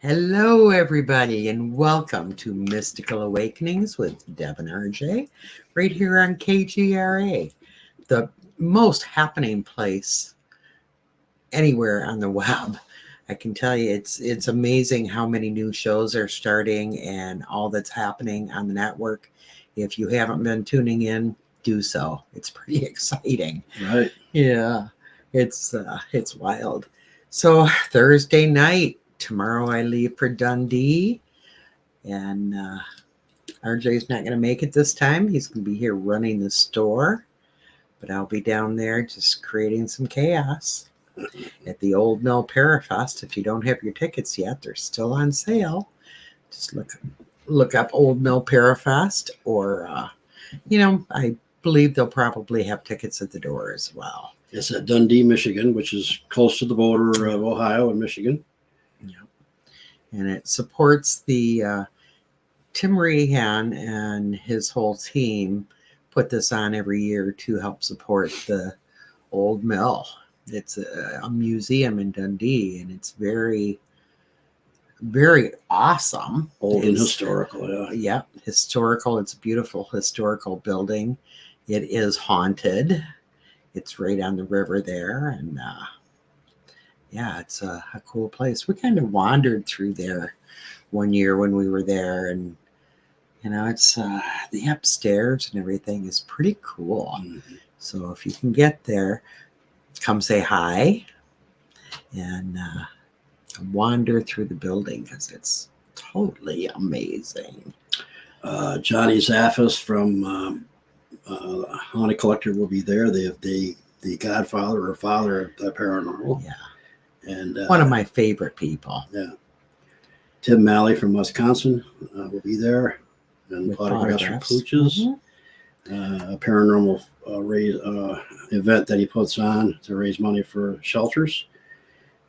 Hello, everybody, and welcome to Mystical Awakenings with Deb and Arjay, right here on KGRA, the most happening place anywhere on the web. I can tell you, it's amazing how many new shows are starting and all that's happening on the network. If you haven't been tuning in, do so. It's pretty exciting. Right. Yeah, it's wild. So Thursday night. Tomorrow I leave for Dundee, and RJ's not going to make it this time. He's going to be here running the store, but I'll be down there just creating some chaos at the Old Mill Parafest. If you don't have your tickets yet, they're still on sale. Just look up Old Mill Parafest, or I believe they'll probably have tickets at the door as well. It's at Dundee, Michigan, which is close to the border of Ohio and Michigan. And it supports the Tim Rehan and his whole team put this on every year to help support the Old Mill. It's a museum in Dundee, and it's very, very awesome. Old and historical, yeah. Yeah, historical. It's a beautiful historical building. It is haunted. It's right on the river there, and yeah, it's a cool place. We kind of wandered through there one year when we were there, and it's the upstairs and everything is pretty cool. Mm-hmm. So if you can get there, come say hi and wander through the building, because it's totally amazing. Johnny Zaffis from Haunted Collector will be there. They have the godfather or father of the paranormal. Yeah. And one of my favorite people. Yeah. Tim Malley from Wisconsin will be there, and autographs for pooches. Mm-hmm. A paranormal event that he puts on to raise money for shelters.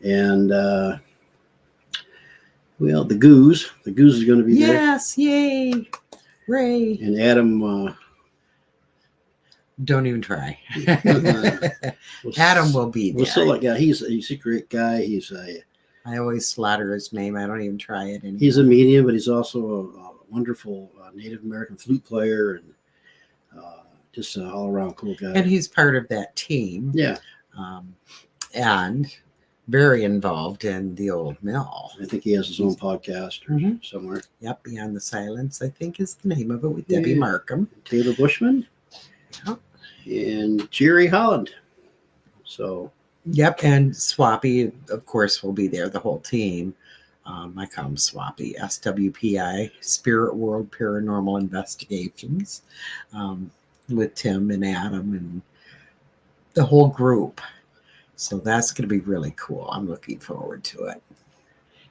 And the Goose is going to be there. Yes, yay, Ray. And Adam. Don't even try. Adam will be there. He's a great guy. I always slaughter his name. I don't even try it anymore. He's a medium, but he's also a wonderful Native American flute player, and just an all-around cool guy. And he's part of that team. Yeah. And very involved in the Old Mill. I think he has his own podcast somewhere. Yep, Beyond the Silence, I think is the name of it, with Debbie Markham. Taylor Bushman. Yep. And Jerry Holland. So. Yep, and Swappy, of course, will be there, the whole team. I call him Swappy, SWPI, Spirit World Paranormal Investigations, with Tim and Adam and the whole group. So that's going to be really cool. I'm looking forward to it.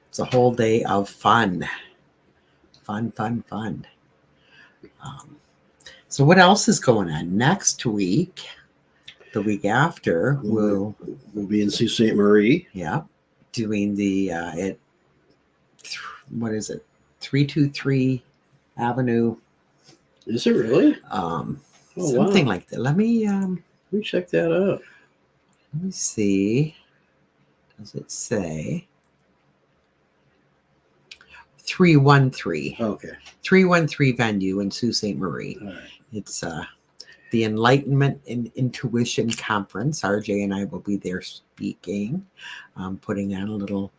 It's a whole day of fun. Fun. So what else is going on next week? The week after, we'll be in Sault Ste. Marie. Yeah, doing the what is it? 323 Avenue. Is it really? Something like that. Let me check that out. Let me see. Does it say 313? Okay. 313 venue in Sault Ste. Marie. All right. It's the Enlightenment and Intuition Conference. RJ and I will be there speaking, putting on a little,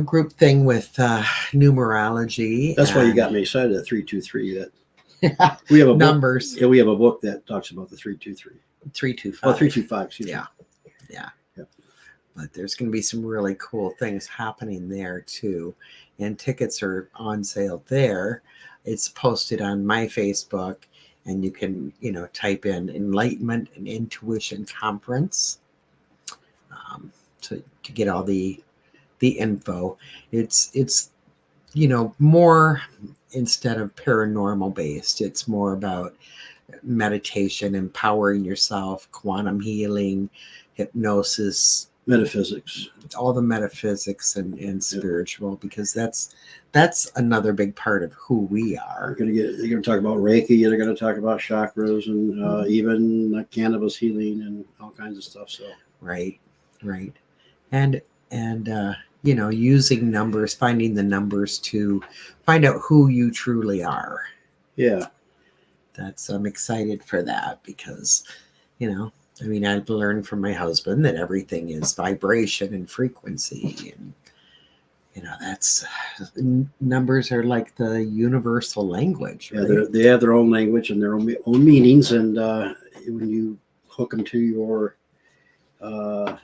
group thing with numerology. That's why you got me excited at 323. That we have a numbers. Book, yeah, we have a book that talks about the 323. 325. Oh, 325. Excuse me. Yeah. But there's going to be some really cool things happening there too, and tickets are on sale there. It's posted on my Facebook. And you can, type in Enlightenment and Intuition Conference to get all the info. It's more, instead of paranormal based, it's more about meditation, empowering yourself, quantum healing, hypnosis, metaphysics, all the metaphysics and spiritual, because that's another big part of who we are. You're going to talk about Reiki. You're going to talk about chakras, and even cannabis healing and all kinds of stuff. So right, and using numbers, finding the numbers to find out who you truly are. Yeah. I'm excited for that because, I've learned from my husband that everything is vibration and frequency. And, that's numbers are like the universal language. Right? Yeah, they have their own language and their own meanings. And when you hook them to your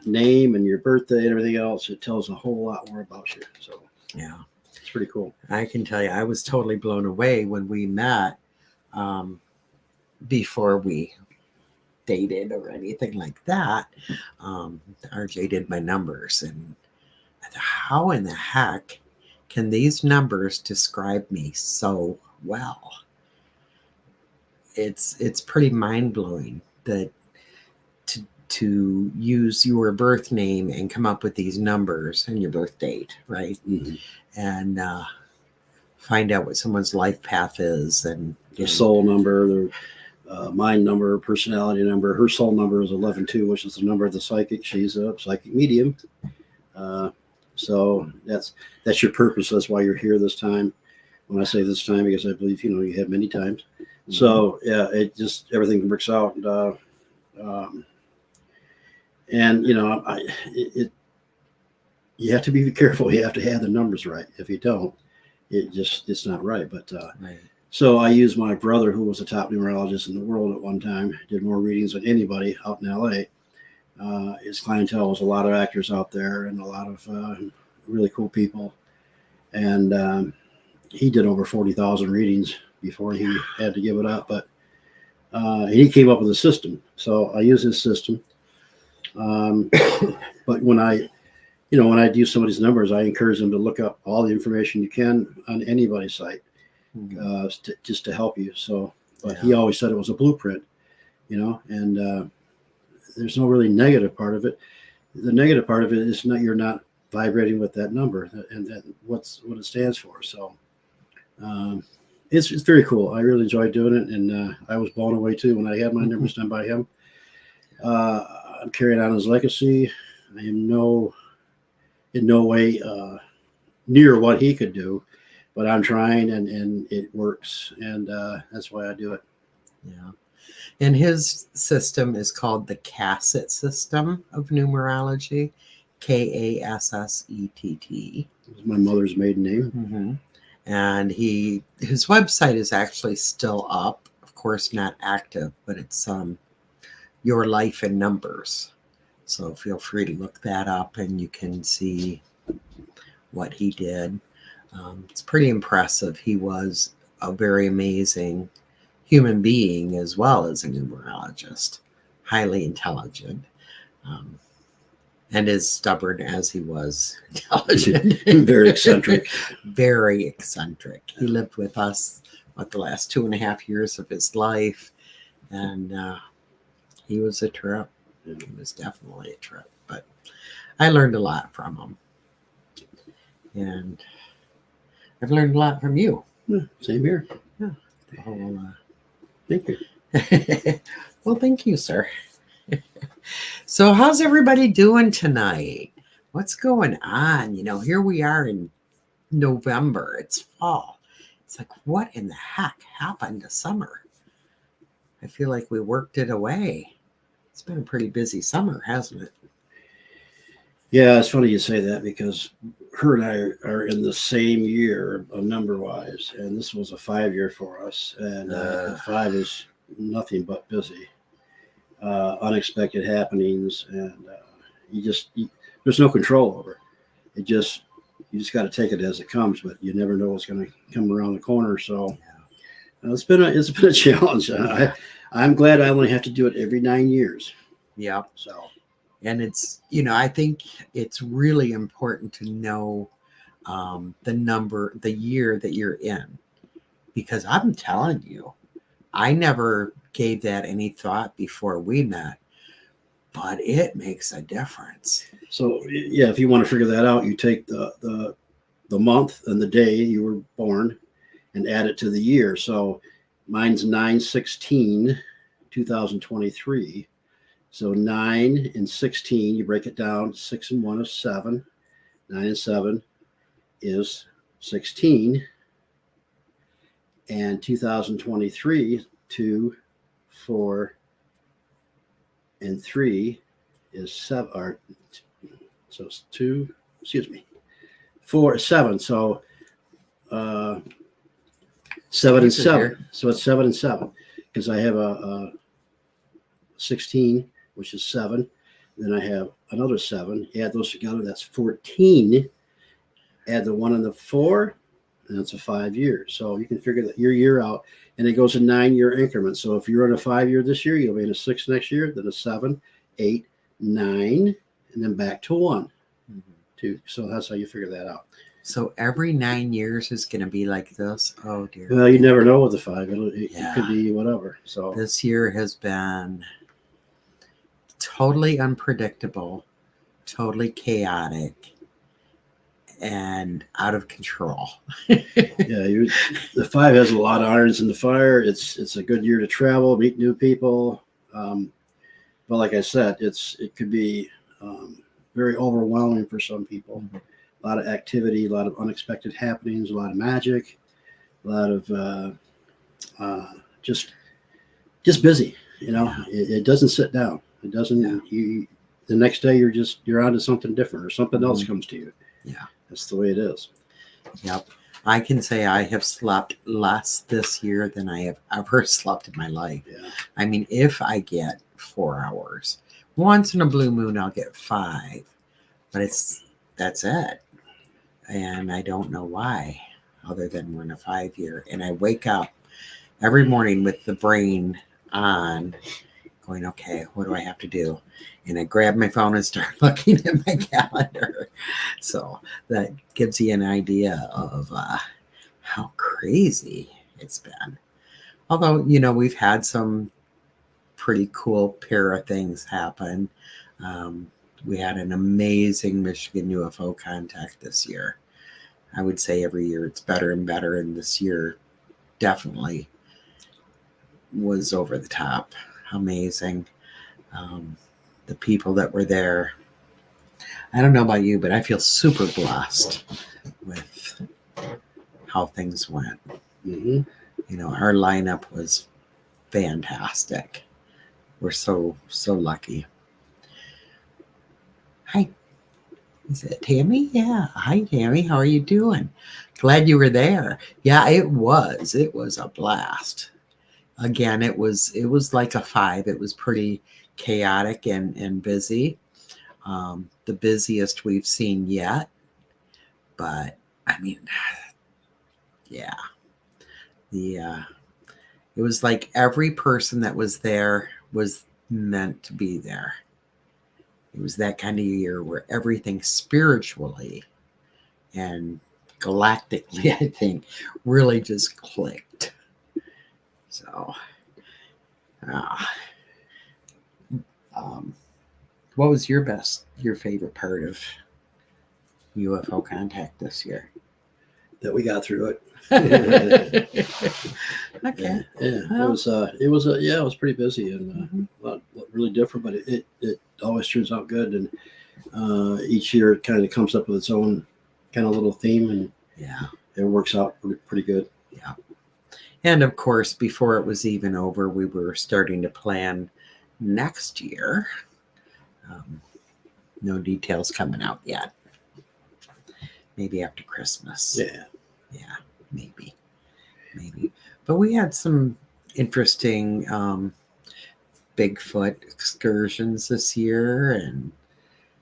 name and your birthday and everything else, it tells a whole lot more about you. So yeah, it's pretty cool. I can tell you, I was totally blown away when we met before we dated or anything like that. RJ did my numbers, and I thought, how in the heck can these numbers describe me so well? It's pretty mind-blowing that to use your birth name and come up with these numbers and your birth date, right? Mm-hmm. And find out what someone's life path is, and their soul number, their mind number, personality number. Her soul number is 11-2, which is the number of the psychic. She's a psychic medium. So that's your purpose. That's why you're here this time. When I say this time, because I believe, you have many times. Mm-hmm. So yeah, it just, everything works out. And you have to be careful. You have to have the numbers right. If you don't, it's not right. But right. So I used my brother, who was the top numerologist in the world at one time, did more readings than anybody out in LA. His clientele was a lot of actors out there and a lot of really cool people. And he did over 40,000 readings before he had to give it up. But he came up with a system. So I use his system. But when I do somebody's numbers, I encourage them to look up all the information you can on anybody's site, just to help you. So, but he always said it was a blueprint, and there's no really negative part of it. The negative part of it is you're not vibrating with that number and what it stands for. So, it's very cool. I really enjoyed doing it, and I was blown away too when I had my numbers done by him. I'm carrying on his legacy. I am in no way near what he could do, but I'm trying, and it works, and that's why I do it. Yeah. And his system is called the Cassett system of numerology, Kassett. It's my mother's maiden name. Mm-hmm. And his website is actually still up, of course not active, but it's Your Life in Numbers. So feel free to look that up, and you can see what he did. It's pretty impressive. He was a very amazing human being as well as a numerologist, highly intelligent, and as stubborn as he was intelligent. Very eccentric. Very eccentric. He lived with us the last 2.5 years of his life, and he was a trip. It was definitely a trip, but I learned a lot from him, and I've learned a lot from you. Yeah, same here. Yeah. The whole, thank you. Well, thank you, sir. So how's everybody doing tonight? What's going on? Here we are in November. It's fall. It's like, what in the heck happened to summer? I feel like we worked it away. It's been a pretty busy summer, hasn't it? Yeah, it's funny you say that, because her and I are in the same year, number-wise, and this was a 5-year for us, and 5 is nothing but busy, unexpected happenings, and there's no control over it. You just got to take it as it comes, but you never know what's going to come around the corner. So it's been a challenge. I'm glad I only have to do it every 9 years. Yeah. So. And it's, I think it's really important to know the year that you're in, because I'm telling you, I never gave that any thought before we met, but it makes a difference. So yeah, if you want to figure that out, you take the month and the day you were born and add it to the year. So mine's 9/16/2023. So 9 and 16, you break it down. 6 and 1 is 7. 9 and 7 is 16. And 2023, 2, 4, and 3 is 7. So it's 2, 4, 7. So 7 and 7. So it's 7 and 7 because I have a 16, which is 7. Then I have another 7. Add those together, that's 14. Add the 1 and the 4, and that's a 5 years. So you can figure that year out, and it goes in 9-year increments. So if you're in a 5-year this year, you'll be in a 6 next year, then a 7, 8, 9, and then back to 1. Mhm. 2. So that's how you figure that out. So every 9 years is going to be like this. Oh dear. Well, you never know with the 5. It could be whatever. So this year has been totally unpredictable, totally chaotic, and out of control. The 5 has a lot of irons in the fire. It's a good year to travel, meet new people. But like I said, it could be very overwhelming for some people. Mm-hmm. A lot of activity, a lot of unexpected happenings, a lot of magic, a lot of just busy. It doesn't sit down. It doesn't. The next day you're on to something different, or something else comes to you. Yeah, that's the way it is. Yep. I can say I have slept less this year than I have ever slept in my life. Yeah. I mean, if I get 4 hours, once in a blue moon, I'll get 5, but that's it. And I don't know why, other than we're in a 5-year. And I wake up every morning with the brain on, going, okay, what do I have to do? And I grab my phone and start looking at my calendar. So that gives you an idea of how crazy it's been. Although, we've had some pretty cool para things happen. We had an amazing Michigan UFO Contact this year. I would say every year it's better and better, and this year definitely was over the top. Amazing. The people that were there. I don't know about you, but I feel super blessed with how things went. Mm-hmm. Our lineup was fantastic. We're so lucky. Hi. Is it Tammy? Yeah. Hi, Tammy. How are you doing? Glad you were there. Yeah, it was. It was a blast. Again, it was like a 5. It was pretty chaotic and busy. The busiest we've seen yet. But I mean, yeah. It was like every person that was there was meant to be there. It was that kind of year where everything spiritually and galactically, I think, really just clicked. So, what was your favorite part of UFO Contact this year? That we got through it. Okay. Yeah. Well, it was pretty busy and a lot really different, but it always turns out good. And each year it kind of comes up with its own kind of little theme, and it works out pretty good. Yeah. And of course, before it was even over, we were starting to plan next year. No details coming out yet. Maybe after Christmas. Yeah, maybe. But we had some interesting Bigfoot excursions this year and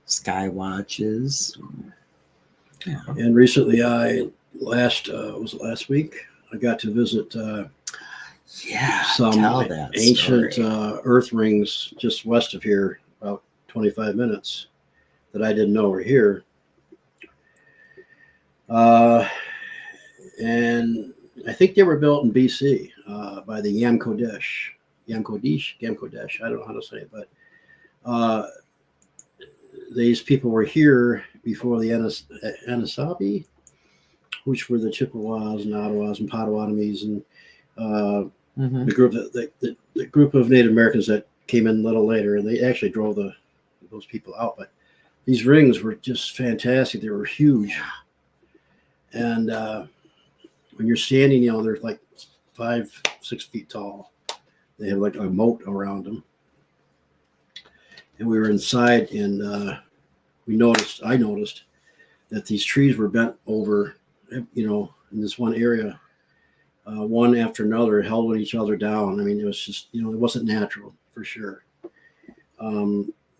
sky watches. Yeah. And recently, last week, I got to visit some ancient earth rings just west of here, about 25 minutes, that I didn't know were here. And I think they were built in BC by the Gamkodesh. I don't know how to say it, but these people were here before the Anishinaabe, which were the Chippewas and Ottawas and Potawatomis, and the group of Native Americans that came in a little later, and they actually drove those people out. But these rings were just fantastic. They were huge. Yeah. And when you're standing, they're like 5-6 feet tall. They have like a moat around them. And we were inside, and I noticed that these trees were bent over, in this one area, one after another, held each other down. I mean, it was just, it wasn't natural for sure.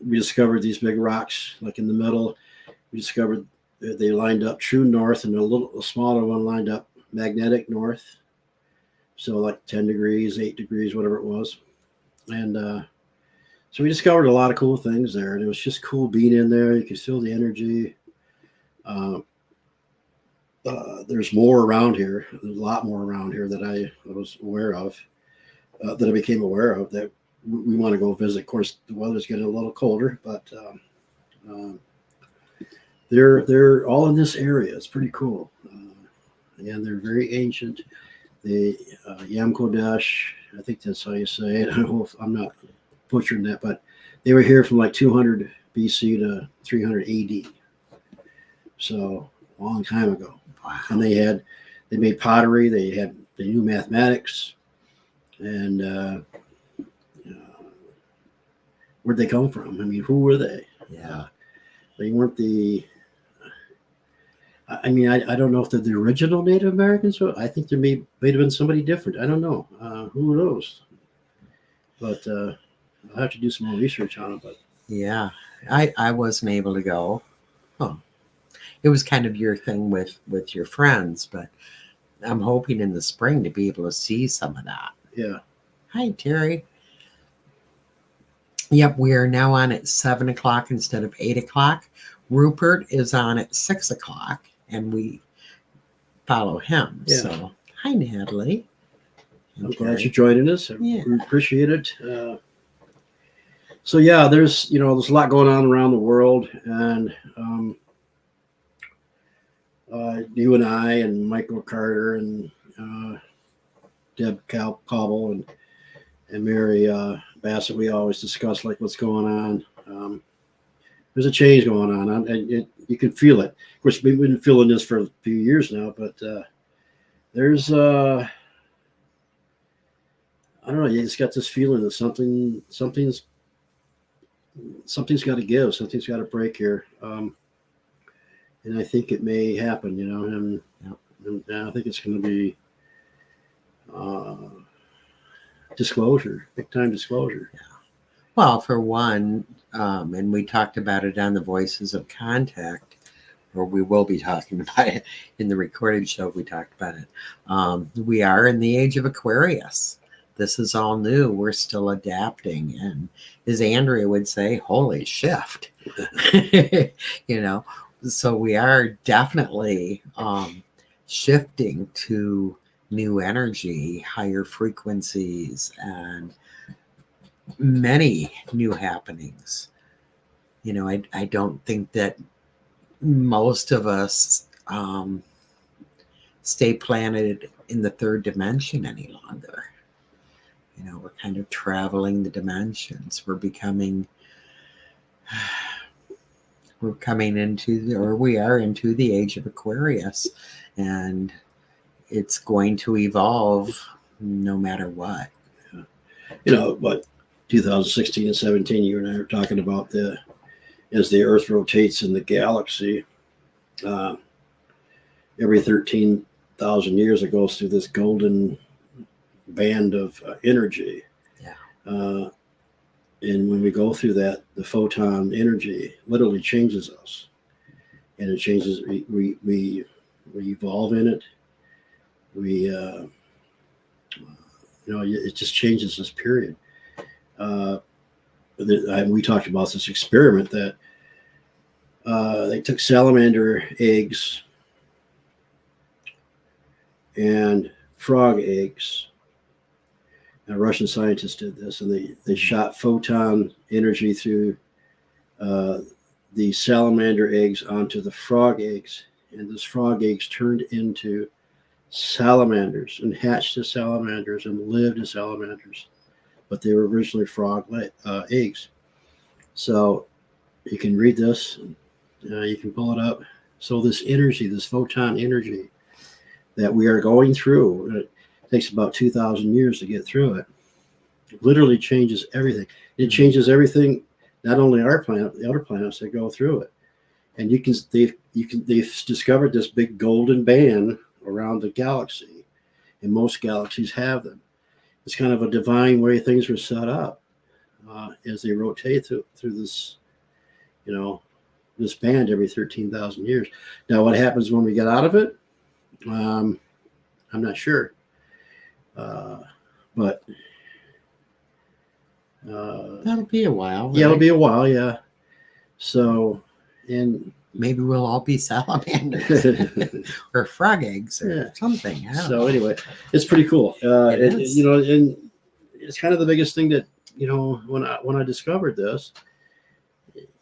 We discovered these big rocks, like in the middle. We discovered that they lined up true north, and a smaller one lined up magnetic north. So like 10 degrees, 8 degrees, whatever it was. And so we discovered a lot of cool things there, and it was just cool being in there. You could feel the energy. There's more around here. There's a lot more around here that I was aware of, that I became aware of, that we want to go visit. Of course, the weather's getting a little colder, but they're all in this area. It's pretty cool. And they're very ancient. The Yamkodesh, I think that's how you say it. I'm not butchering that, but they were here from like 200 BC to 300 AD. So a long time ago. Wow. And they made pottery. They knew mathematics. And where'd they come from? I mean, who were they? Yeah. They weren't I don't know if they're the original Native Americans. I think there may have been somebody different. I don't know. Who knows? But I'll have to do some more research on it. But yeah, I wasn't able to go. Oh, it was kind of your thing with your friends, but I'm hoping in the spring to be able to see some of that. Yeah. Hi, Terry. Yep, we are now on at 7 o'clock instead of 8 o'clock. Rupert is on at 6 o'clock, and we follow him. Yeah. So, hi, Natalie. I'm glad you're joining us. Yeah. We appreciate it. So yeah, there's a lot going on around the world, and you and I and Michael Carter and Deb Cobble and Mary Bassett, we always discuss like what's going on. There's a change going on, and you can feel it. Of course, we've been feeling this for a few years now, but there's I don't know. You just got this feeling that something's got to give. Something's got to break here, and I think it may happen. And I think it's going to be disclosure, big time disclosure. Yeah. Well, for one, and we talked about it on the Voices of Contact, or we will be talking about it in the recorded show. We talked about it. We are in the age of Aquarius. This is all new. We're still adapting. And as Andrea would say, holy shift. So we are definitely shifting to new energy, higher frequencies, and many new happenings. I don't think that most of us stay planted in the third dimension any longer. We're kind of traveling the dimensions. We are into the age of Aquarius, and it's going to evolve no matter what. What 2016 and 17, you and I were talking about as the Earth rotates in the galaxy, every 13,000 years it goes through this golden band of energy. Yeah. And when we go through that, the photon energy literally changes us, and it changes. We evolve in it. It just changes this period. We talked about this experiment that they took salamander eggs and frog eggs. A Russian scientist did this, and they shot photon energy through the salamander eggs onto the frog eggs, and those frog eggs turned into salamanders and hatched as salamanders and lived as salamanders, but they were originally frog eggs. So you can read this You can pull it up. So this energy, this photon energy that we are going through, it takes about 2,000 years to get through it. It literally changes everything. It changes everything, not only our planet, but the other planets that go through it. And they've discovered this big golden band around the galaxy, and most galaxies have them. It's kind of a divine way things were set up as they rotate through this, this band every 13,000 years. Now, what happens when we get out of it? I'm not sure, but that'll be a while. Yeah, it'll be a while. Yeah. So, and maybe we'll all be salamanders or frog eggs or something. I don't know. Anyway, it's pretty cool. It is. And it's kind of the biggest thing that when I discovered this.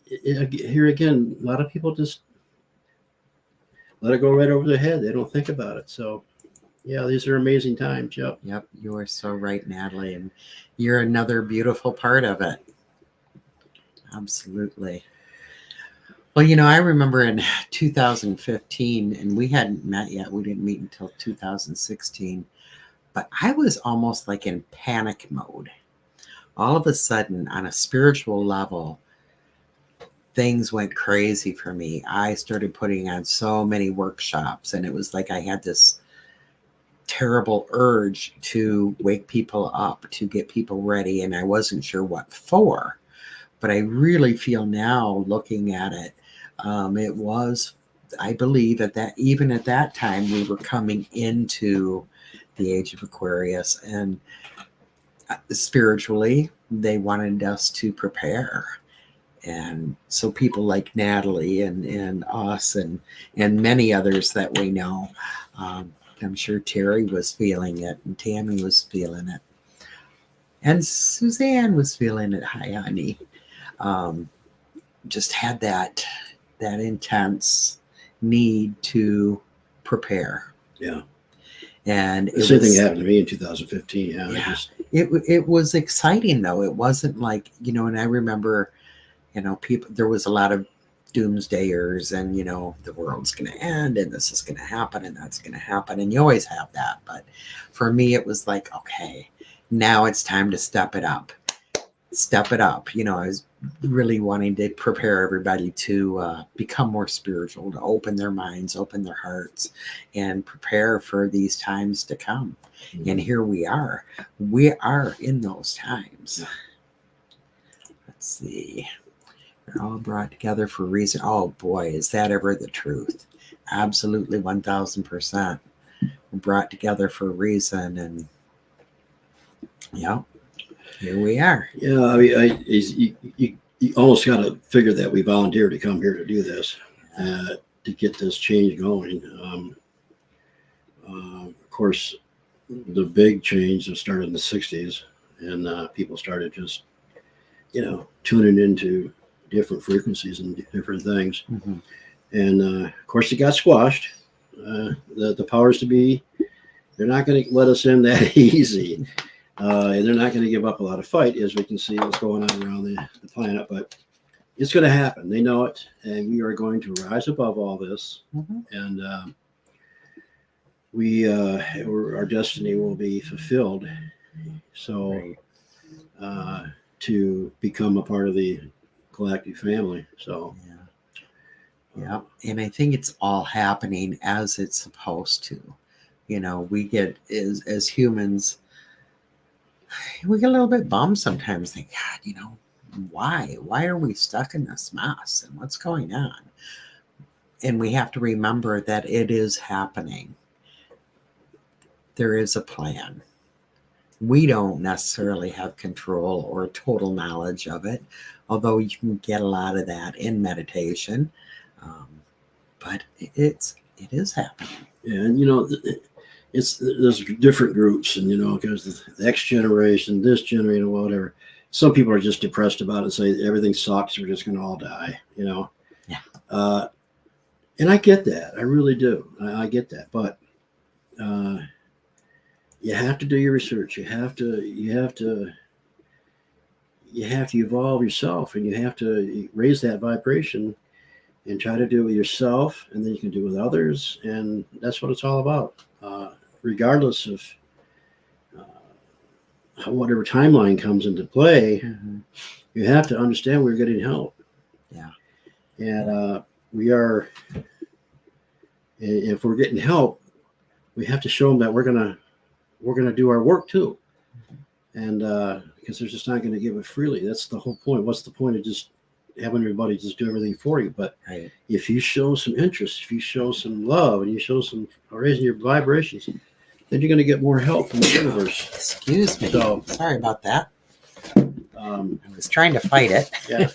Here again, a lot of people just let it go right over their head. They don't think about it. So, yeah, these are amazing times. Yep. Yep. You are so right, Natalie. And you're another beautiful part of it. Absolutely. Well, I remember in 2015, and we hadn't met yet. We didn't meet until 2016. But I was almost like in panic mode. All of a sudden, on a spiritual level, things went crazy for me. I started putting on so many workshops, and it was like I had this terrible urge to wake people up, to get people ready, and I wasn't sure what for. But I really feel now, looking at it, it was, I believe, even at that time, we were coming into the age of Aquarius, and spiritually, they wanted us to prepare. And so people like Natalie and us and many others that we know, I'm sure Terry was feeling it, and Tammy was feeling it, and Suzanne was feeling it. Hi, honey. Just had that intense need to prepare. Yeah. And the same thing happened to me in 2015. Yeah. It was exciting though. It wasn't like, and I remember, people, there was a lot of doomsdayers and, the world's going to end and this is going to happen and that's going to happen. And you always have that. But for me, it was like, okay, now it's time to step it up. I was really wanting to prepare everybody to become more spiritual, to open their minds, open their hearts, and prepare for these times to come. Mm-hmm. And here we are. We are in those times. Let's see. We're all brought together for a reason. Oh boy, is that ever the truth? Absolutely, 1,000%. We're brought together for a reason, and yeah, here we are. Yeah, I mean, you almost got to figure that we volunteered to come here to do this, to get this change going. Of course, the big change started in the 60s, and people started just, tuning into different frequencies and different things. Mm-hmm. And of course, it got squashed. The powers to be, they're not going to let us in that easy. And they're not going to give up a lot of fight, as we can see what's going on around the planet. But it's going to happen. They know it. And we are going to rise above all this. Mm-hmm. And our destiny will be fulfilled. So to become a part of the galactic family. So yeah. And I think it's all happening as it's supposed to. We get as humans, we get a little bit bummed sometimes. Think, God, why are we stuck in this mess and what's going on? And we have to remember that it is happening. There is a plan. We don't necessarily have control or total knowledge of it, although you can get a lot of that in meditation. But it is happening. Yeah, and there's different groups, and because the next generation, this generation, whatever. Some people are just depressed about it and say everything sucks. We're just going to all die. Yeah. And I get that. I really do. I get that. But you have to do your research. You have to evolve yourself, and you have to raise that vibration and try to do it with yourself, and then you can do it with others, and that's what it's all about. Regardless of whatever timeline comes into play, you have to understand we're getting help. Yeah. And if we're getting help, we have to show them that we're gonna do our work too. And because they're just not going to give it freely. That's the whole point. What's the point of just having everybody just do everything for you? But if you show some interest, if you show some love, and you show some raising your vibrations, then you're going to get more help from the universe. Excuse me. So, sorry about that. I was trying to fight it. Yeah.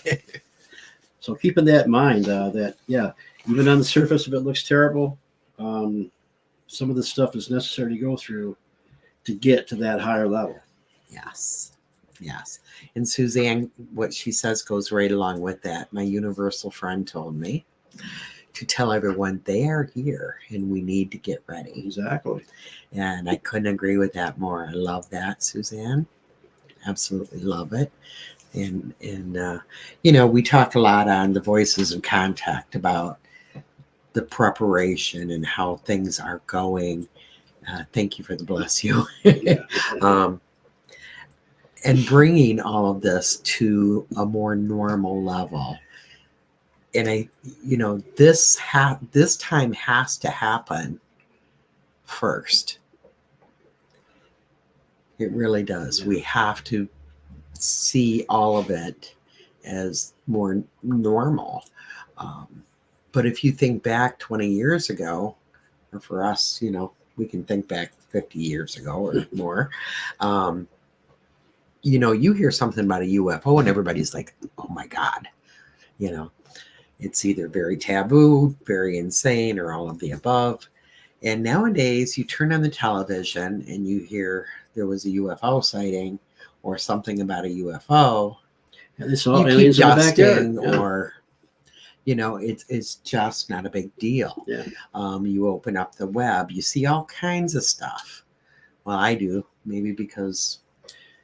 So keeping that in mind, that even on the surface, if it looks terrible, some of the stuff is necessary to go through to get to that higher level. Yes. And Suzanne, what she says goes right along with that. My universal friend told me to tell everyone they are here and we need to get ready. Exactly. And I couldn't agree with that more. I love that, Suzanne. Absolutely love it. And we talk a lot on the Voices of Contact about the preparation and how things are going. Thank you for the bless you. And bringing all of this to a more normal level. And this time has to happen first. It really does. Yeah. We have to see all of it as more normal. But if you think back 20 years ago, or for us, we can think back 50 years ago or more, you hear something about a UFO and everybody's like, oh my God, it's either very taboo, very insane, or all of the above. And nowadays you turn on the television and you hear there was a UFO sighting or something about a UFO. And it's all aliens in the backyard. Or, it's just not a big deal. Yeah. You open up the web, you see all kinds of stuff. Well, I do, maybe because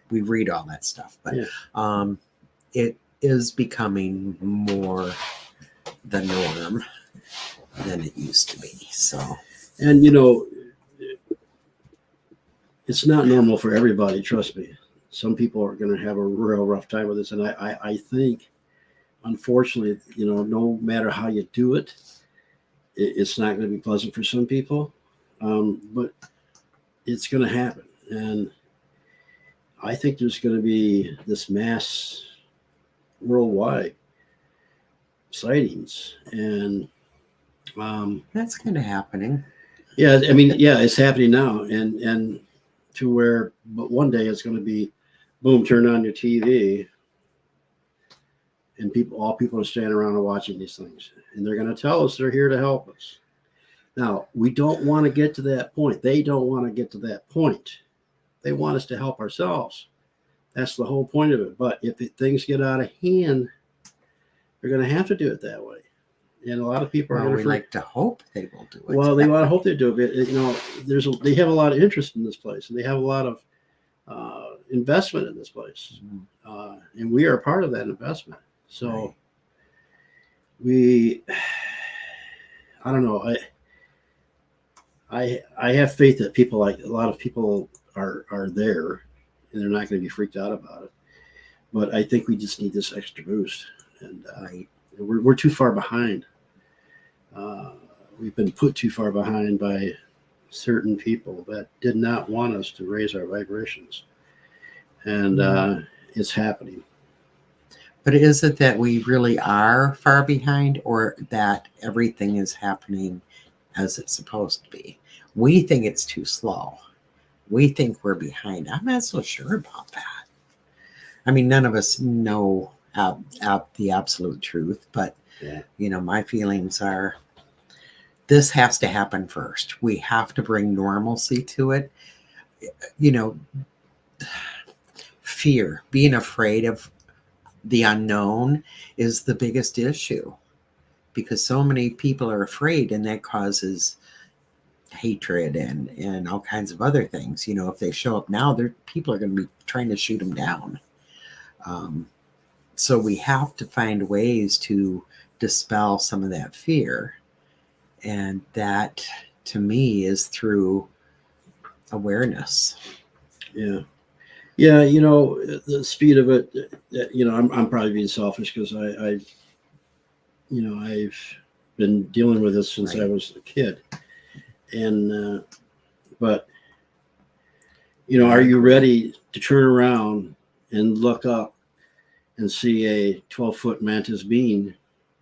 we read all that stuff, but it is becoming more the norm than it used to be. So, and it's not normal for everybody. Trust me. Some people are going to have a real rough time with this, and I think, unfortunately, no matter how you do it, it's not going to be pleasant for some people, but it's going to happen, and I think there's going to be this mass worldwide sightings, and that's kind of happening. Yeah, I mean, it's happening now, and to where, but one day it's going to be, boom, turn on your TV, and all people are standing around and watching these things, and they're going to tell us they're here to help us. Now, we don't want to get to that point. They don't want to get to that point. They want us to help ourselves. That's the whole point of it. But if things get out of hand, they're going to have to do it that way. And a lot of people are going to like to hope they will do it. Well, they want to hope they do it. They have a lot of interest in this place, and they have a lot of investment in this place, and we are part of that investment. So I don't know. I have faith that a lot of people are there, and they're not going to be freaked out about it. But I think we just need this extra boost, and we're too far behind. We've been put too far behind by certain people that did not want us to raise our vibrations, and it's happening. But is it that we really are far behind, or that everything is happening as it's supposed to be? We think it's too slow. We think we're behind. I'm not so sure about that. I mean, none of us know the absolute truth, but my feelings are this has to happen first. We have to bring normalcy to it. Fear, being afraid of the unknown is the biggest issue, because so many people are afraid, and that causes hatred and all kinds of other things. If they show up now, people are going to be trying to shoot them down. So we have to find ways to dispel some of that fear. And that, to me, is through awareness. Yeah. Yeah, the speed of it, I'm probably being selfish because I've been dealing with this since I was a kid. And, but, are you ready to turn around and look up and see a 12-foot mantis being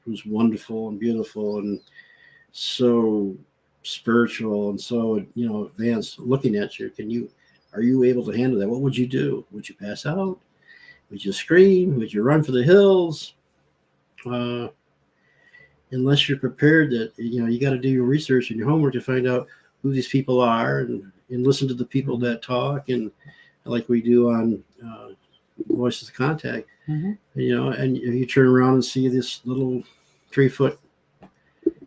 who's wonderful and beautiful and so spiritual and so, advanced looking at you? Are you able to handle that? What would you do? Would you pass out? Would you scream? Would you run for the hills? Unless you're prepared that, you got to do your research and your homework to find out who these people are and listen to the people that talk, and like we do on Voices of Contact, and you turn around and see this little 3-foot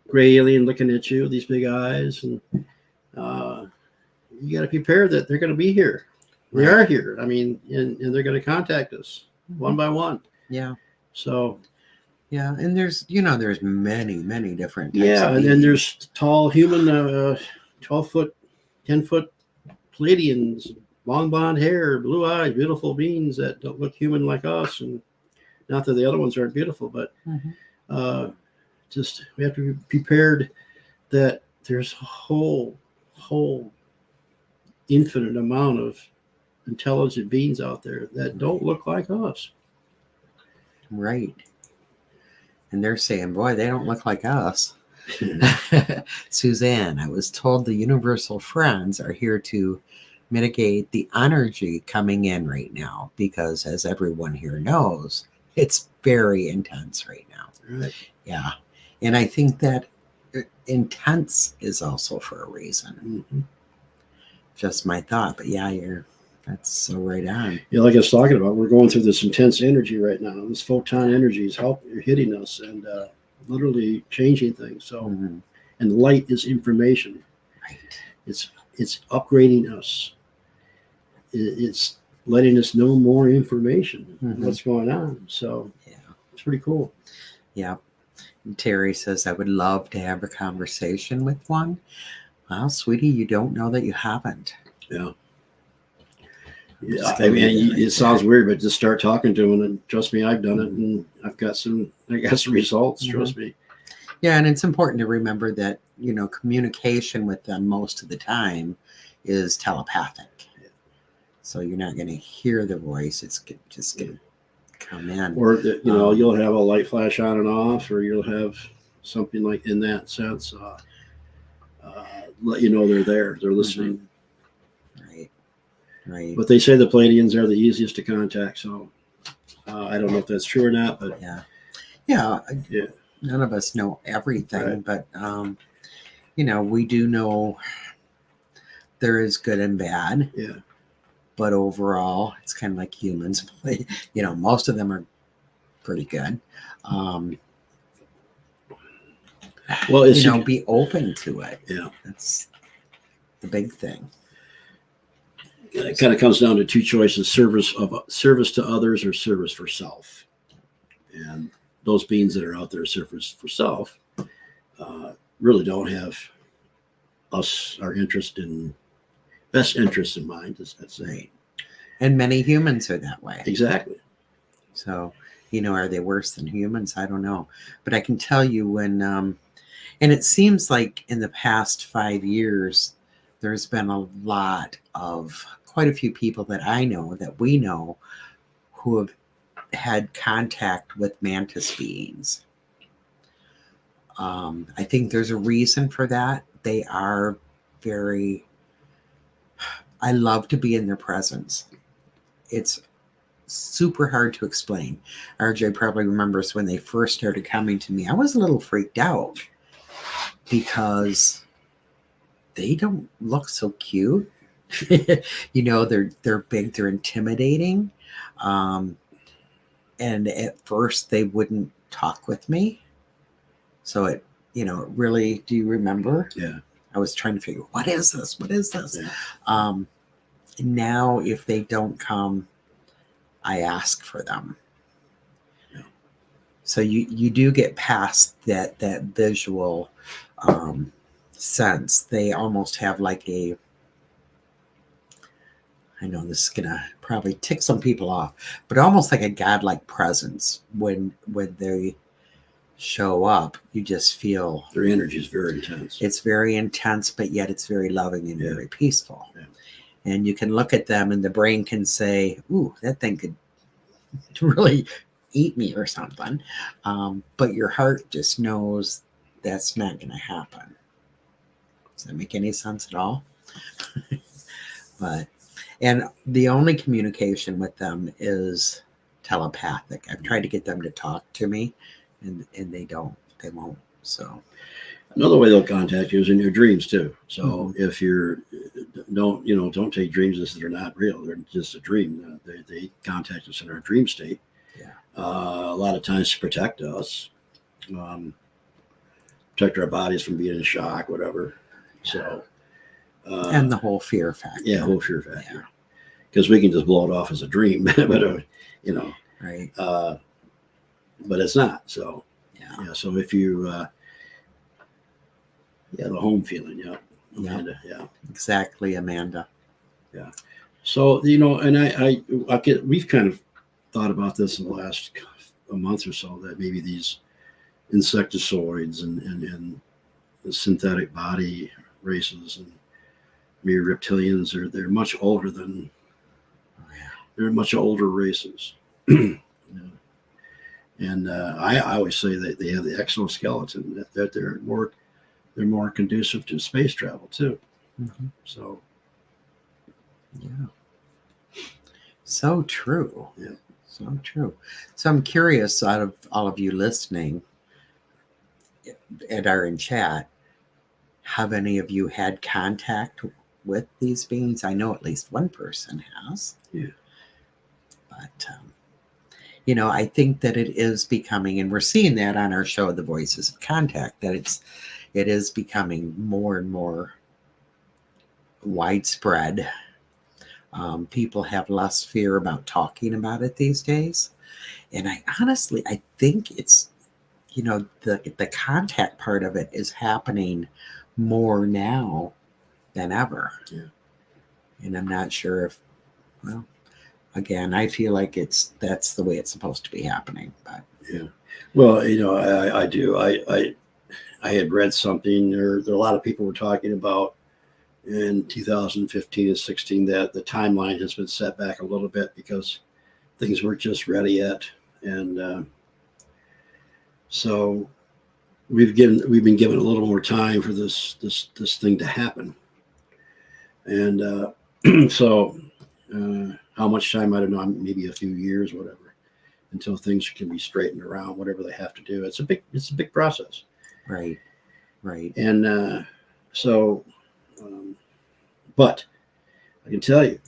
gray alien looking at you with these big eyes, and you got to be prepared that they're going to be here. They are here. I mean, and they're going to contact us one by one. Yeah. So. Yeah, and there's many different types. Yeah, and then there's tall human, 12-foot, 10-foot Pleiadians, long blonde hair, blue eyes, beautiful beings that don't look human like us. And not that the other ones aren't beautiful, but just we have to be prepared that there's a whole infinite amount of intelligent beings out there that don't look like us. Right. And they're saying, boy, they don't look like us. Suzanne, I was told the universal friends are here to mitigate the energy coming in right now because, as everyone here knows, it's very intense right now. Right. Yeah. And I think that intense is also for a reason. Mm-hmm. Just my thought. But yeah, that's so right on. Yeah, like I was talking about, we're going through this intense energy right now. This photon energy is hitting us and literally changing things. So, and light is information. Right. It's upgrading us. It's letting us know more information what's going on. So, yeah, it's pretty cool. Yeah. And Terry says, I would love to have a conversation with one. Well, sweetie, you don't know that you haven't. Yeah. Yeah, I mean, it sounds weird, but just start talking to them, and trust me, I've done it, and I got some results. Trust me. Yeah, and it's important to remember that communication with them most of the time is telepathic. Yeah. So you're not going to hear the voice; it's just going to come in. Or you'll have a light flash on and off, or you'll have something like in that sense. Let you know they're there, they're listening. Right. But they say the Pleiadians are the easiest to contact, so I don't know if that's true or not. But yeah. None of us know everything, but we do know there is good and bad. Yeah. But overall, it's kind of like humans. Most of them are pretty good. Well, be open to it. Yeah, that's the big thing. It kind of comes down to two choices: service to others or service for self. And those beings that are out there, service for self, really don't have our best interest in mind. That's right. And many humans are that way. Exactly. So, are they worse than humans? I don't know. But I can tell you when, and it seems like in the past 5 years, there's been quite a few people that I know, that we know, who have had contact with mantis beings. I think there's a reason for that. They are I love to be in their presence. It's super hard to explain. RJ probably remembers when they first started coming to me, I was a little freaked out because they don't look so cute. They're big, they're intimidating. And at first they wouldn't talk with me. So it really, do you remember? Yeah. I was trying to figure, what is this? Yeah. Now if they don't come, I ask for them. Yeah. So you do get past that visual sense. They almost have like a, I know this is gonna probably tick some people off, but almost like a godlike presence when they show up. You just feel their energy is very intense. It's very intense, but yet it's very loving and Yeah. very peaceful. Yeah. And you can look at them, and the brain can say, "Ooh, that thing could really eat me or something," but your heart just knows that's not going to happen. Does that make any sense at all? But and the only communication with them is telepathic. I've tried to get them to talk to me, and they won't. So another way they'll contact you is in your dreams too. So if you're don't take dreams as they're not real. They're just a dream. They contact us in our dream state. Yeah. A lot of times to protect us, protect our bodies from being in shock, whatever. So and the whole fear factor. Yeah, whole fear factor. Because we can just blow it off as a dream, but right. But it's not. So yeah. So if you the home feeling, Amanda, yeah, exactly, Amanda. Yeah. So and we've kind of thought about this in the last a month or so, that maybe these insectoids and the synthetic body races and maybe reptilians they're much older than they're much older races. And I always say that they have the exoskeleton, that they're more conducive to space travel too. So so true. Yeah. So true. So I'm curious, out of all of you listening and are in chat, have any of you had contact with these beings? I know at least one person has. Yeah. But I think that it is becoming, and we're seeing that on our show, The Voices of Contact, that it is becoming more and more widespread. People have less fear about talking about it these days. And I think it's, the contact part of it is happening more now than ever. Yeah. And I'm not sure if, again, I feel like that's the way it's supposed to be happening. But yeah, well, I do. I had read something, there a lot of people were talking about in 2015 and 16 that the timeline has been set back a little bit because things weren't just ready yet, and so we've been given a little more time for this thing to happen, and so how much time, I don't know, maybe a few years, whatever, until things can be straightened around, whatever they have to do. It's a big process. Right. And so, but I can tell you,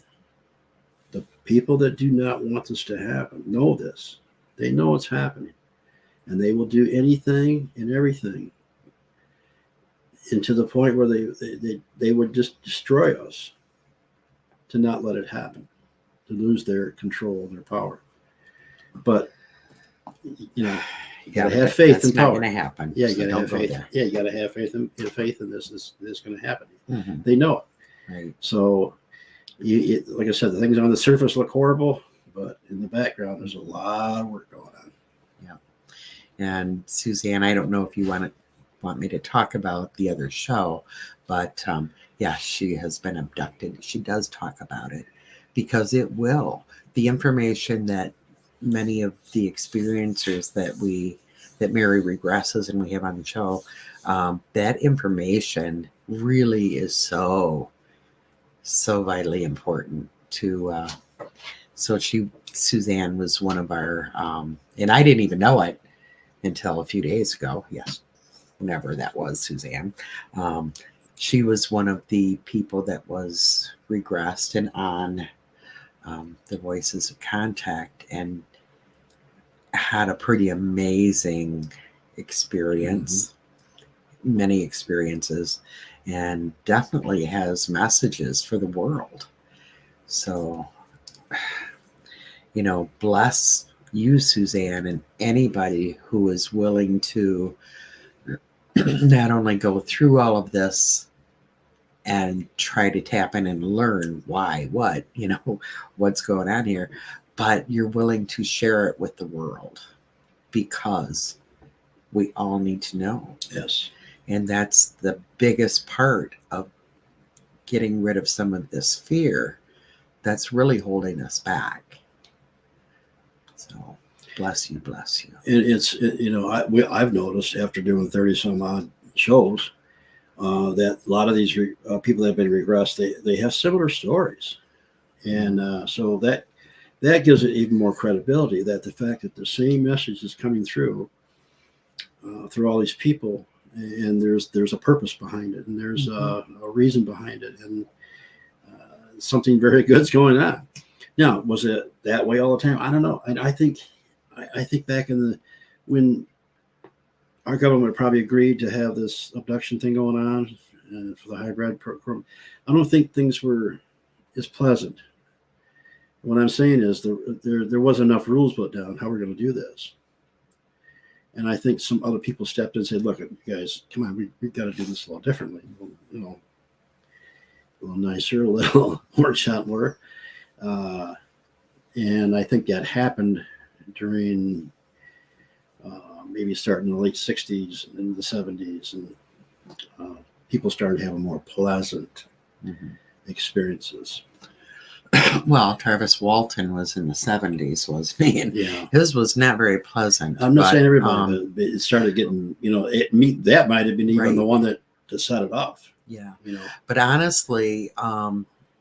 the people that do not want this to happen know this. They know it's happening, and they will do anything and everything, and to the point where they would just destroy us to not let it happen, to lose their control and their power. But you gotta have faith in power. Not going to happen. Yeah, you gotta have faith. Yeah, you gotta have faith in this. This is going to happen. They know it. Right. So, like I said, the things on the surface look horrible, but in the background, there's a lot of work going on. Yeah. And Suzanne, I don't know if you want me to talk about the other show, but she has been abducted. She does talk about it because it will. The information that many of the experiencers that Mary regresses and we have on the show, that information really is so vitally important to. So Suzanne was one of our, and I didn't even know it until a few days ago. Yes, whenever that was, Suzanne. She was one of the people that was regressed and on the Voices of Contact, and had a pretty amazing experience, many experiences, and definitely has messages for the world. So, bless you, Suzanne, and anybody who is willing to not only go through all of this and try to tap in and learn why, what, what's going on here, but you're willing to share it with the world, because we all need to know. Yes. And that's the biggest part of getting rid of some of this fear that's really holding us back. So bless you. I've noticed after doing 30 some odd shows that a lot of these people that have been regressed, they have similar stories, and so that gives it even more credibility, that the fact that the same message is coming through all these people, and there's a purpose behind it, and there's a reason behind it, and something very good's going on. Now, was it that way all the time? I don't know. And I think back when our government probably agreed to have this abduction thing going on for the hybrid program, I don't think things were as pleasant. What I'm saying is there wasn't enough rules put down how we're going to do this. And I think some other people stepped in and said, look, you guys, come on, we've got to do this a little differently. A little nicer, a little more shot more. And I think that happened during maybe starting in the late 60s and in the 70s. And people started having more pleasant experiences. Well, Travis Walton was in the 70s, wasn't he? And his was not very pleasant. I'm not saying everybody, but it started getting, that might have been even the one that set it off. Yeah. But honestly,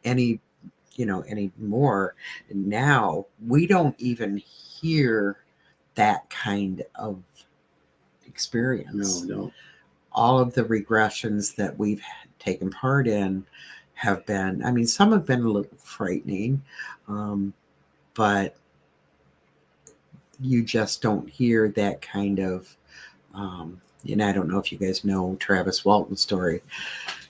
anymore now, we don't even hear that kind of experience. No. All of the regressions that we've taken part in have been, some have been a little frightening, but you just don't hear that kind of, and I don't know if you guys know Travis Walton's story.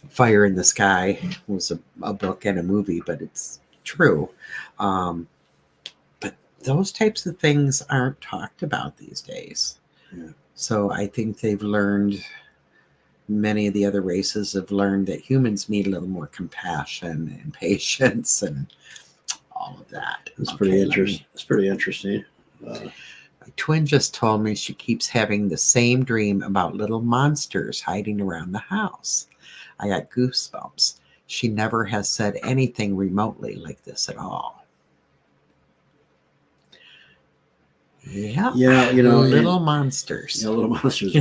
Fire in the Sky was a book and a movie, but it's true. But those types of things aren't talked about these days. Yeah. So I think they've learned, many of the other races have learned that humans need a little more compassion and patience and all of that. It's pretty interesting. It's pretty interesting. My twin just told me she keeps having the same dream about little monsters hiding around the house. I got goosebumps. She never has said anything remotely like this at all. Yeah, little monsters. Yeah, little monsters.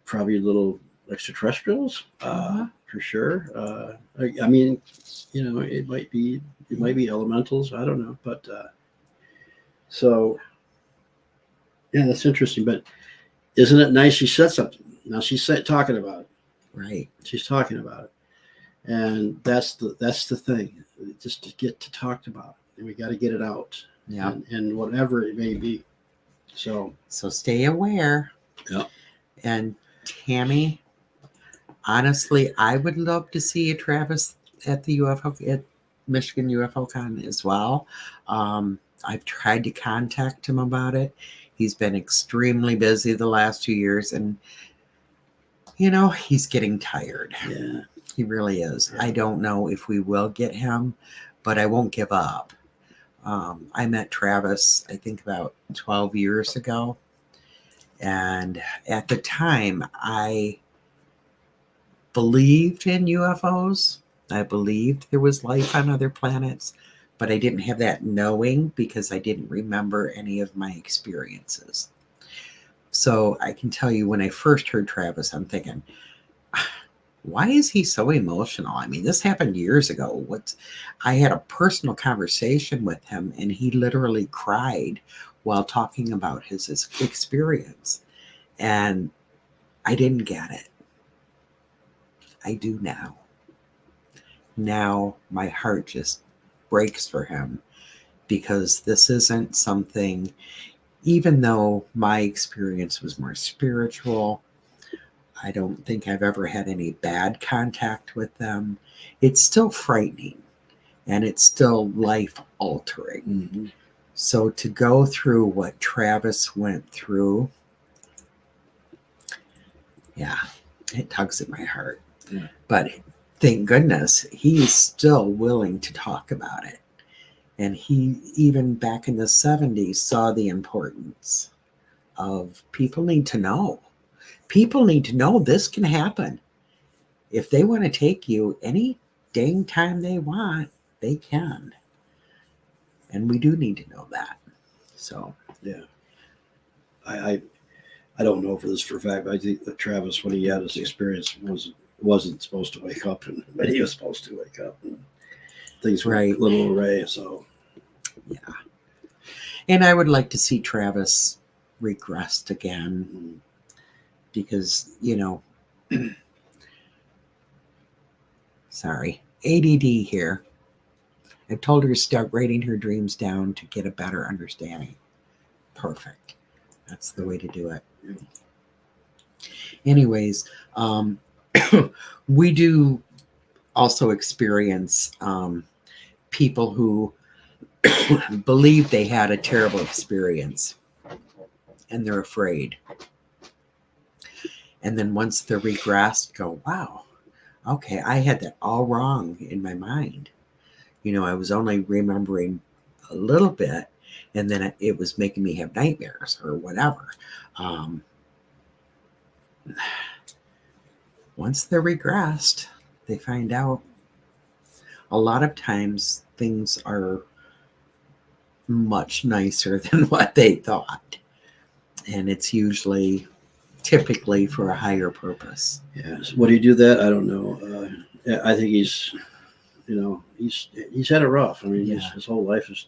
Probably little extraterrestrials, for sure. It might be elementals. I don't know, but so yeah, that's interesting. But isn't it nice? She said something. Now she's talking about it. Right. She's talking about it, and that's the thing. Just to get to talk about it, and we got to get it out. Yeah. And whatever it may be. So stay aware. Yeah. And Tammy, honestly, I would love to see Travis at the Michigan UFO Con as well. I've tried to contact him about it. He's been extremely busy the last 2 years, and he's getting tired. Yeah, he really is. Yeah. I don't know if we will get him, but I won't give up. I met Travis, I think about 12 years ago. And at the time, I believed in UFOs. I believed there was life on other planets, but I didn't have that knowing because I didn't remember any of my experiences. So I can tell you, when I first heard Travis, I'm thinking, why is he so emotional? This happened years ago. I had a personal conversation with him, and he literally cried while talking about his experience. And I didn't get it. I do now. Now my heart just breaks for him, because this isn't something, even though my experience was more spiritual, I don't think I've ever had any bad contact with them. It's still frightening, and it's still life altering. Mm-hmm. So to go through what Travis went through, yeah, it tugs at my heart. Yeah. But thank goodness he's still willing to talk about it. And he, even back in the 70s, saw the importance of people need to know. People need to know this can happen. If they want to take you any dang time they want, they can. And we do need to know that. So, yeah. I don't know for this for a fact, but I think that Travis, when he had his experience, wasn't supposed to wake up, but he was supposed to wake up. And things were a little array, so. Yeah. And I would like to see Travis regressed again because, sorry, ADD here. I told her to start writing her dreams down to get a better understanding. Perfect. That's the way to do it. Anyways, we do also experience people who believe they had a terrible experience and they're afraid. And then once they're regressed, go, wow, okay, I had that all wrong in my mind. I was only remembering a little bit, and then it was making me have nightmares or whatever. Once they're regressed, they find out a lot of times things are much nicer than what they thought. And it's typically for a higher purpose. Yes. Would he do that? I don't know. I think he's had it rough. I mean, his whole life has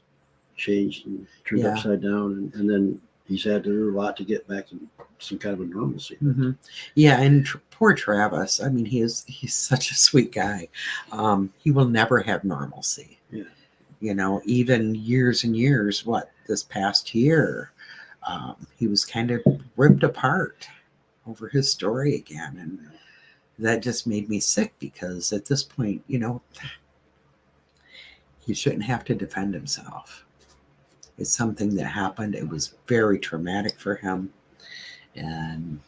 changed and turned upside down, and then he's had to do a lot to get back to some kind of a normalcy. Mm-hmm. Yeah, and poor Travis. I mean, he's such a sweet guy. He will never have normalcy. Yeah. Even years and years. This past year, he was kind of ripped apart over his story again, and that just made me sick because at this point, he shouldn't have to defend himself. It's something that happened. It was very traumatic for him, and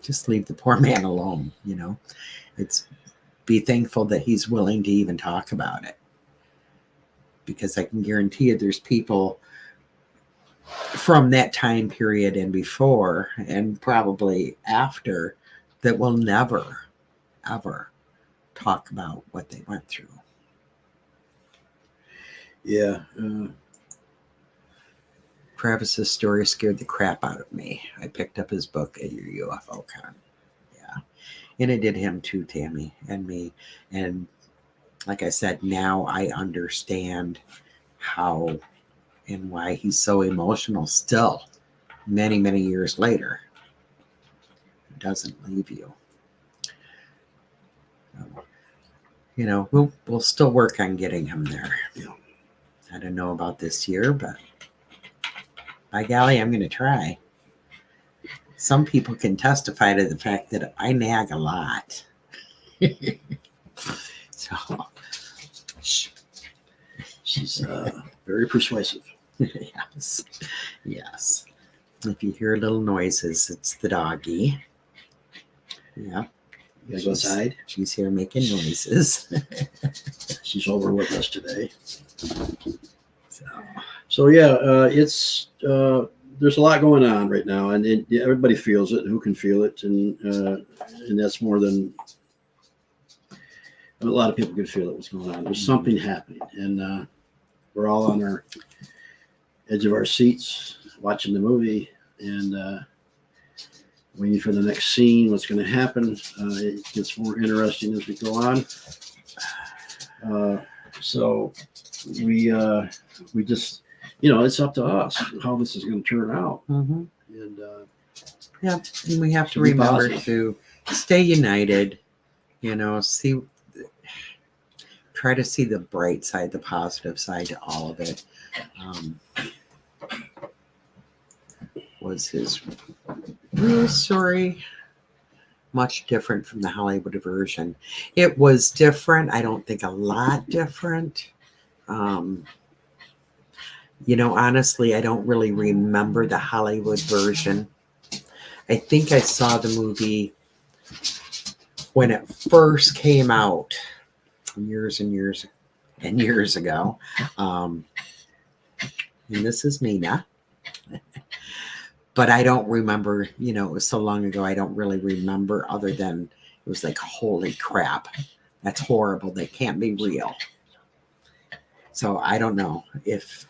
just leave the poor man alone. It's be thankful that he's willing to even talk about it, because I can guarantee you there's people from that time period and before and probably after that will never ever talk about what they went through. Yeah. Travis's story scared the crap out of me. I picked up his book at your UFO Con. Yeah. And it did him too, Tammy and me. And like I said, now I understand how and why he's so emotional still, many, many years later. It doesn't leave you. We'll still work on getting him there. Yeah. I don't know about this year, but by golly, I'm going to try. Some people can testify to the fact that I nag a lot. So, she's very persuasive. Yes. If you hear little noises, it's the doggy. Yeah. You gotta go outside. She's here making noises. She's over with us today. So yeah, it's there's a lot going on right now, and everybody feels it. Who can feel it, and that's more than a lot of people can feel it. What's going on? There's something happening, and we're all on our edge of our seats watching the movie and waiting for the next scene. What's going to happen? It gets more interesting as we go on. So we just. It's up to us how this is going to turn out. Mm-hmm. And and we have to remember to stay united, try to see the bright side, the positive side to all of it. Was his real story much different from the Hollywood version? It was different. I don't think a lot different. Honestly, I don't really remember the Hollywood version. I think I saw the movie when it first came out years and years and years ago. And this is Nina. But I don't remember, it was so long ago, I don't really remember other than it was like, holy crap, that's horrible. They can't be real. So I don't know if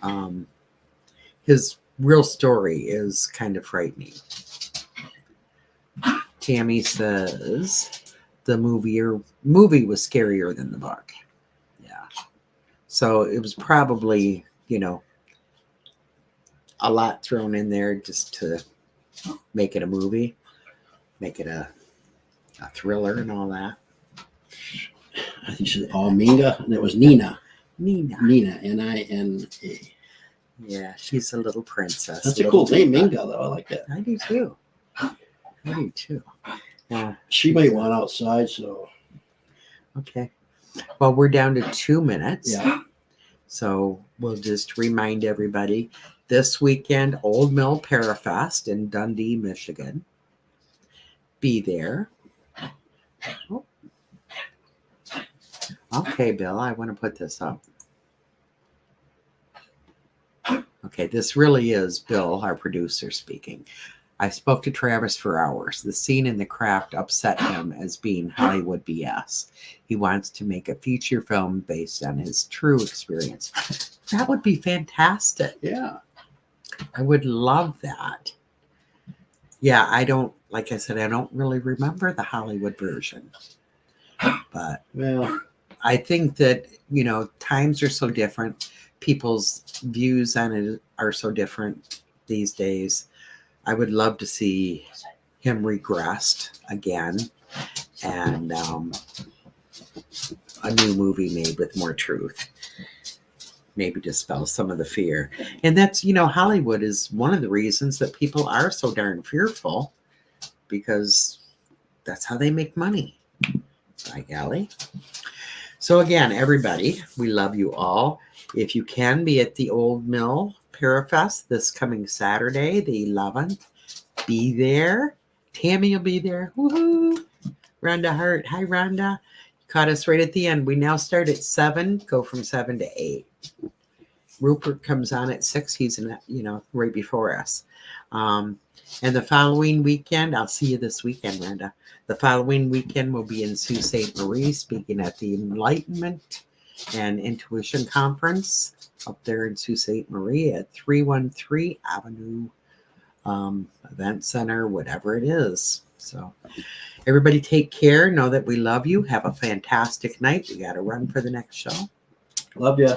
his real story is kind of frightening. Tammy says the movie was scarier than the book. Yeah. So it was probably, a lot thrown in there just to make it a movie, make it a thriller and all that. I think she's Minga, and it was Nina. Nina, Nina. Yeah, she's a little princess. That's a cool name, Minga, though. I like that. I do too. Yeah. She might want outside, so. Okay. Well, we're down to 2 minutes. Yeah. So we'll just remind everybody this weekend, Old Mill Parafest in Dundee, Michigan. Be there. Oh. Okay, Bill, I want to put this up. Okay, this really is Bill, our producer, speaking. I spoke to Travis for hours. The scene in the craft upset him as being Hollywood BS. He wants to make a feature film based on his true experience. That would be fantastic. Yeah. I would love that. Yeah, like I said, I don't really remember the Hollywood version. But well, I think that, times are so different. People's views on it are so different these days. I would love to see him regressed again and a new movie made with more truth. Maybe dispel some of the fear. And that's, Hollywood is one of the reasons that people are so darn fearful, because that's how they make money. By golly. So again, everybody, we love you all. If you can be at the Old Mill Parafest this coming Saturday, the 11th, be there. Tammy will be there. Woohoo! Rhonda Hart. Hi, Rhonda. Caught us right at the end. We now start at 7, go from 7 to 8. Rupert comes on at 6. He's right before us. And the following weekend, I'll see you this weekend, Rhonda. The following weekend we'll be in Sault Ste. Marie speaking at the Enlightenment and Intuition Conference up there in Sault Ste. Marie at 313 Avenue Event Center, whatever it is. So everybody take care. Know that we love you. Have a fantastic night. We got to run for the next show. Love you.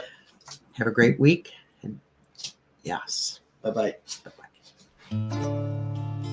Have a great week. And yes. Bye-bye. Bye-bye.